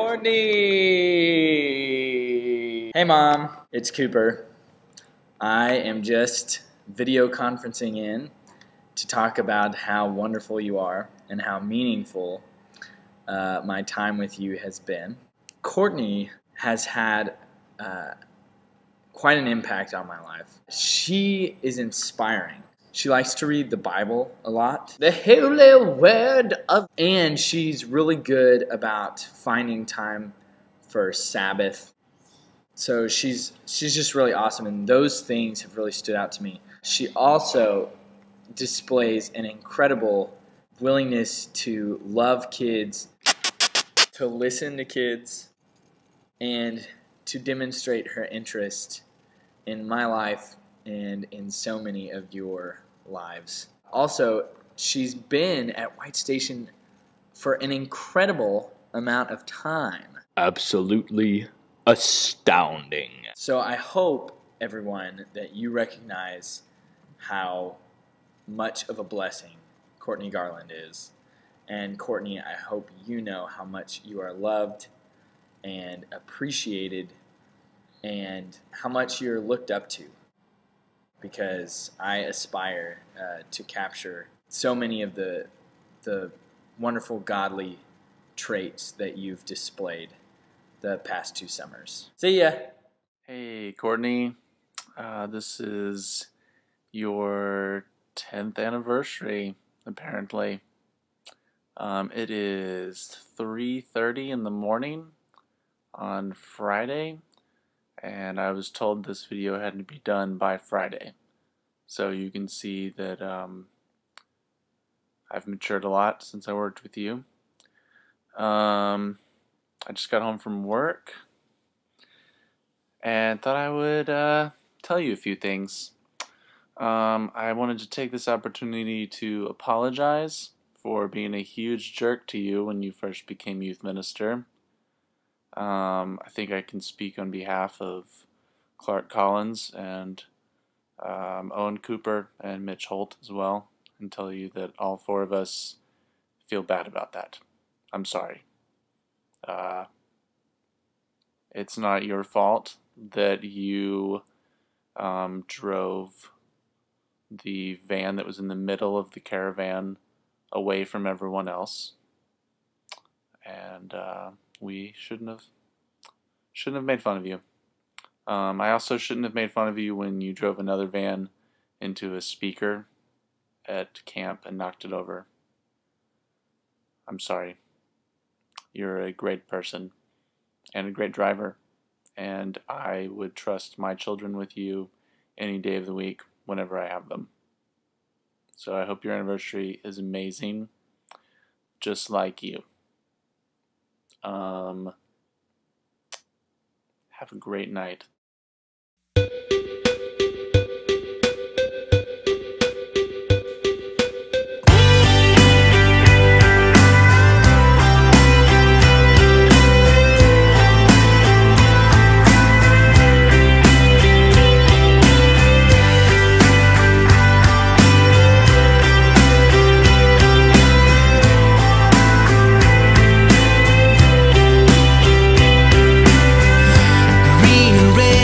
Courtney! Hey Mom, it's Cooper. I am just video conferencing in to talk about how wonderful you are and how meaningful my time with you has been. Courtney has had quite an impact on my life. She is inspiring. She likes to read the Bible a lot. The holy word of... And she's really good about finding time for Sabbath. So she's just really awesome, and those things have really stood out to me. She also displays an incredible willingness to love kids, to listen to kids, and to demonstrate her interest in my life and in so many of your lives. Also, she's been at White Station for an incredible amount of time. Absolutely astounding. So I hope, everyone, that you recognize how much of a blessing Courtney Garland is. And Courtney, I hope you know how much you are loved and appreciated and how much you're looked up to, because I aspire to capture so many of the wonderful godly traits that you've displayed the past 2 summers. See ya! Hey Courtney, this is your 10th anniversary, apparently. It is 3:30 in the morning on Friday, and I was told this video had to be done by Friday. So you can see that I've matured a lot since I worked with you. I just got home from work and thought I would tell you a few things. I wanted to take this opportunity to apologize for being a huge jerk to you when you first became youth minister. I think I can speak on behalf of Clark Collins and Owen Cooper and Mitch Holt as well, and tell you that all 4 of us feel bad about that. I'm sorry. It's not your fault that you drove the van that was in the middle of the caravan away from everyone else, and we shouldn't have made fun of you. I also shouldn't have made fun of you when you drove another van into a speaker at camp and knocked it over. I'm sorry. You're a great person and a great driver, and I would trust my children with you any day of the week whenever I have them. So I hope your anniversary is amazing, just like you. Have a great night. Green and red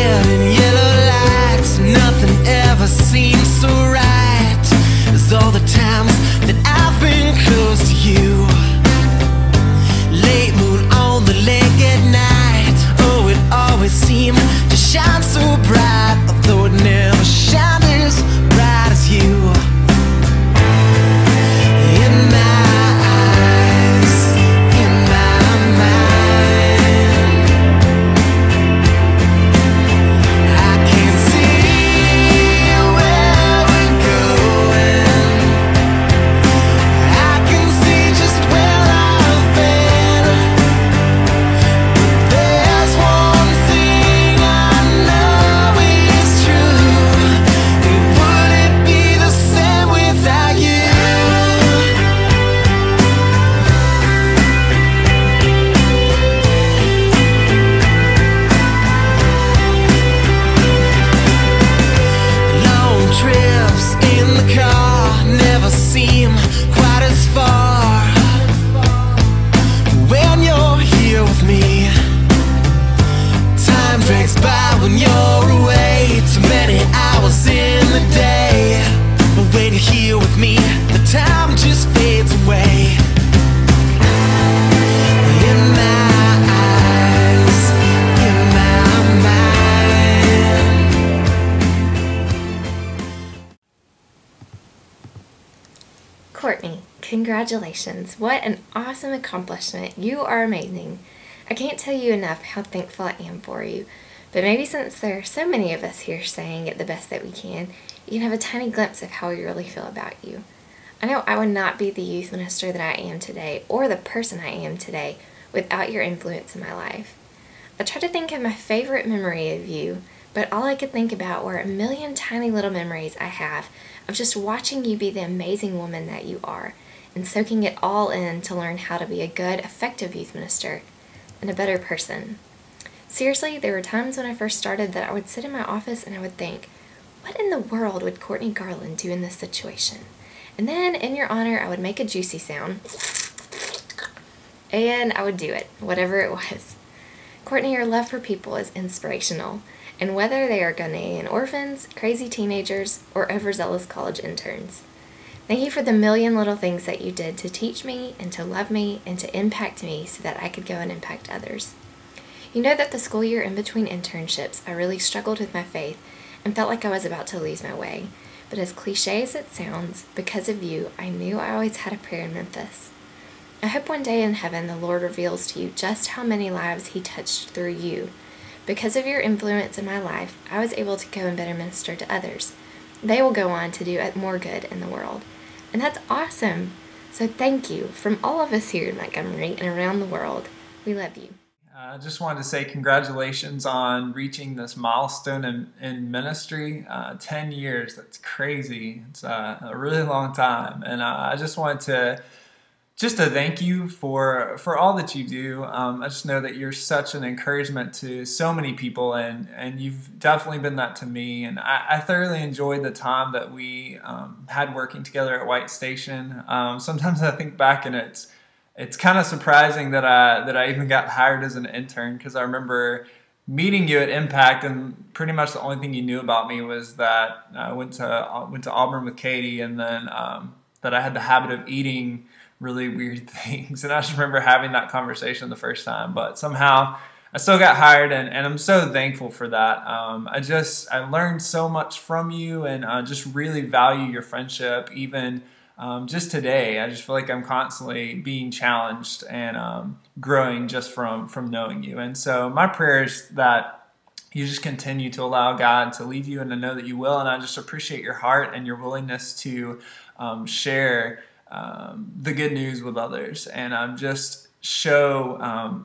Courtney, congratulations. What an awesome accomplishment. You are amazing. I can't tell you enough how thankful I am for you. But maybe since there are so many of us here saying it the best that we can, you can have a tiny glimpse of how we really feel about you. I know I would not be the youth minister that I am today, or the person I am today, without your influence in my life. I tried to think of my favorite memory of you, but all I could think about were a million tiny little memories I have of just watching you be the amazing woman that you are, and soaking it all in to learn how to be a good, effective youth minister and a better person. Seriously, there were times when I first started that I would sit in my office and I would think, what in the world would Courtney Garland do in this situation? And then, in your honor, I would make a juicy sound, and I would do it, whatever it was. Courtney, your love for people is inspirational, and whether they are Ghanaian orphans, crazy teenagers, or overzealous college interns. Thank you for the million little things that you did to teach me, and to love me, and to impact me so that I could go and impact others. You know that the school year in between internships, I really struggled with my faith and felt like I was about to lose my way. But as cliche as it sounds, because of you, I knew I always had a prayer in Memphis. I hope one day in heaven the Lord reveals to you just how many lives He touched through you. Because of your influence in my life, I was able to go and better minister to others. They will go on to do more good in the world. And that's awesome. So thank you from all of us here in Montgomery and around the world. We love you. I just wanted to say congratulations on reaching this milestone in ministry. 10 years, that's crazy. It's a really long time. And I just wanted to thank you for all that you do. I just know that you're such an encouragement to so many people, and you've definitely been that to me. And I thoroughly enjoyed the time that we had working together at White Station. Sometimes I think back and it's kind of surprising that I even got hired as an intern, because I remember meeting you at Impact, and pretty much the only thing you knew about me was that I went to Auburn with Katie, and then that I had the habit of eating really weird things. And I just remember having that conversation the first time, but somehow I still got hired, and I'm so thankful for that. I learned so much from you, and just really value your friendship. Even just today, I just feel like I'm constantly being challenged and growing just from knowing you. And so my prayer is that you just continue to allow God to lead you, and I know that you will. And I just appreciate your heart and your willingness to share the good news with others, and just show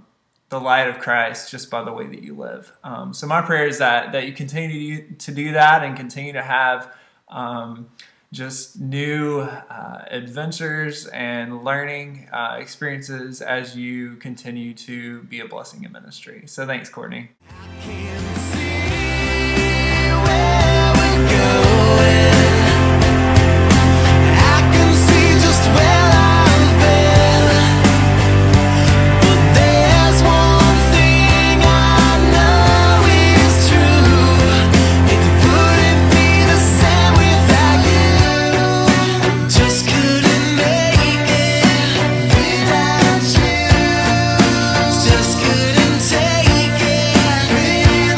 the light of Christ just by the way that you live. So my prayer is that you continue to do that, and continue to have just new adventures and learning experiences as you continue to be a blessing in ministry. So thanks, Courtney. Just couldn't take it.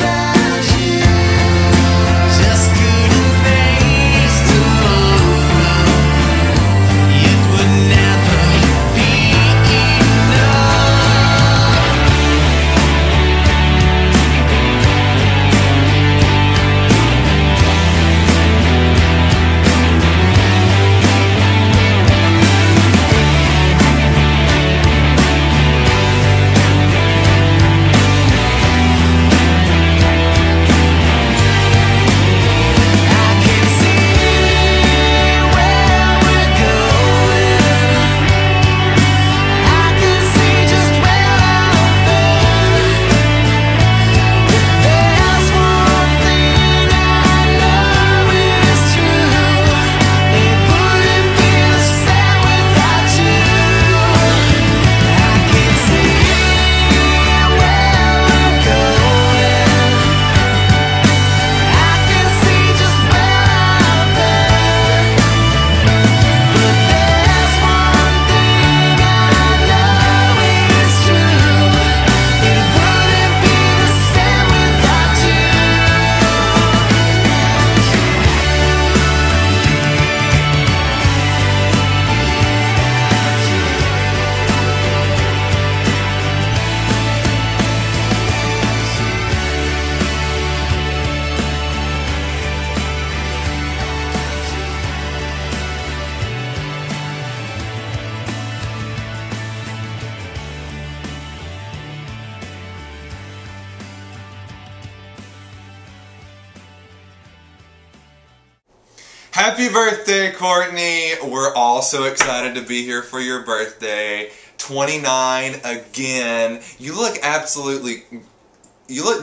Happy birthday, Courtney. We're all so excited to be here for your birthday. 29 again. You look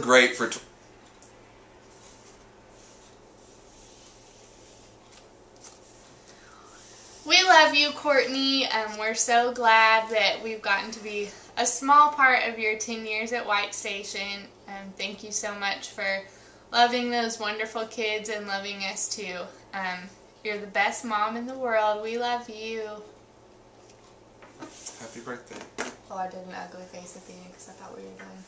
great for... We love you, Courtney. We're so glad that we've gotten to be a small part of your 10 years at White Station. Thank you so much for loving those wonderful kids and loving us too. You're the best mom in the world. We love you. Happy birthday. Oh, I did an ugly face at the end because I thought we were done.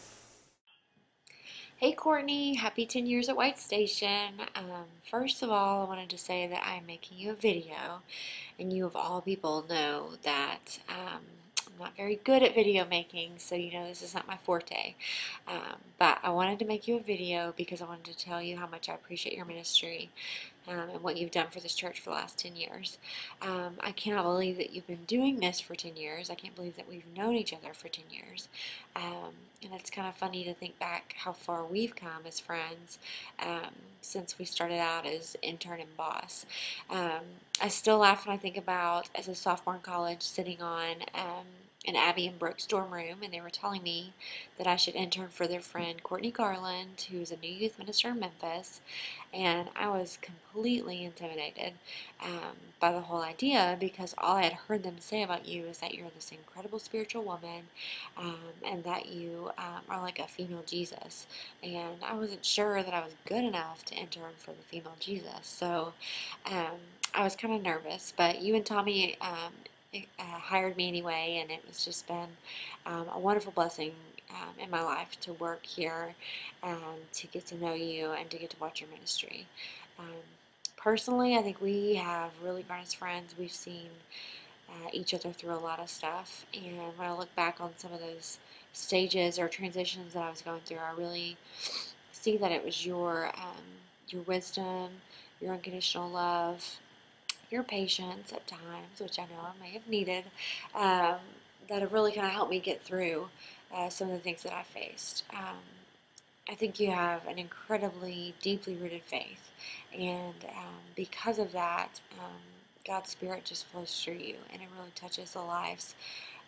Hey Courtney, happy 10 years at White Station. First of all, I wanted to say that I'm making you a video, and you of all people know that I'm not very good at video making, so you know this is not my forte. But I wanted to make you a video because I wanted to tell you how much I appreciate your ministry and what you've done for this church for the last 10 years. I cannot believe that you've been doing this for 10 years. I can't believe that we've known each other for 10 years. And it's kind of funny to think back how far we've come as friends since we started out as intern and boss. I still laugh when I think about, as a sophomore in college, sitting on in Abby and Brooke's dorm room, and they were telling me that I should intern for their friend Courtney Garland, who's a new youth minister in Memphis, and I was completely intimidated by the whole idea, because all I had heard them say about you is that you're this incredible spiritual woman, and that you are like a female Jesus, and I wasn't sure that I was good enough to intern for the female Jesus, so I was kind of nervous, but you and Tommy hired me anyway, and it was just been a wonderful blessing in my life to work here, to get to know you, and to get to watch your ministry. Personally, I think we have really grown as friends. We've seen each other through a lot of stuff, and when I look back on some of those stages or transitions that I was going through, I really see that it was your wisdom, your unconditional love, your patience at times, which I know I may have needed, that have really kind of helped me get through some of the things that I faced. I think you have an incredibly deeply rooted faith, and because of that, God's Spirit just flows through you, and it really touches the lives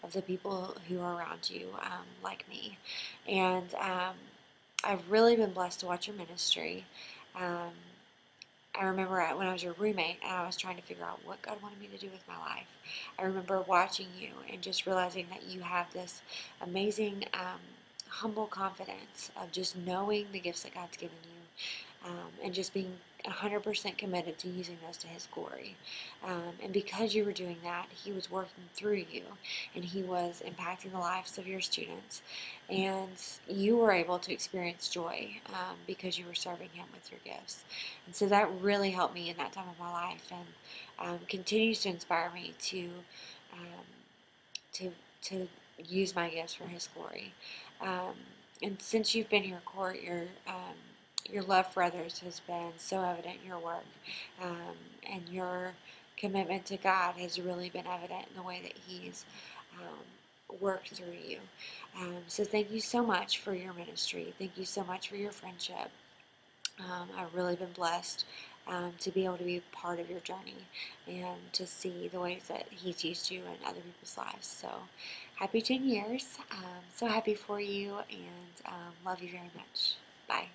of the people who are around you, like me. And I've really been blessed to watch your ministry. I remember when I was your roommate and I was trying to figure out what God wanted me to do with my life. I remember watching you and just realizing that you have this amazing, humble confidence of just knowing the gifts that God's given you, and just being 100% committed to using those to His glory. And because you were doing that, He was working through you, and He was impacting the lives of your students. And you were able to experience joy because you were serving Him with your gifts. And so that really helped me in that time of my life, and continues to inspire me to use my gifts for His glory. And since you've been here, Court, your love for others has been so evident in your work, and your commitment to God has really been evident in the way that He's worked through you. So thank you so much for your ministry. Thank you so much for your friendship. I've really been blessed to be able to be part of your journey and to see the ways that He's used you in other people's lives. So happy 10 years. So happy for you, and love you very much. Bye.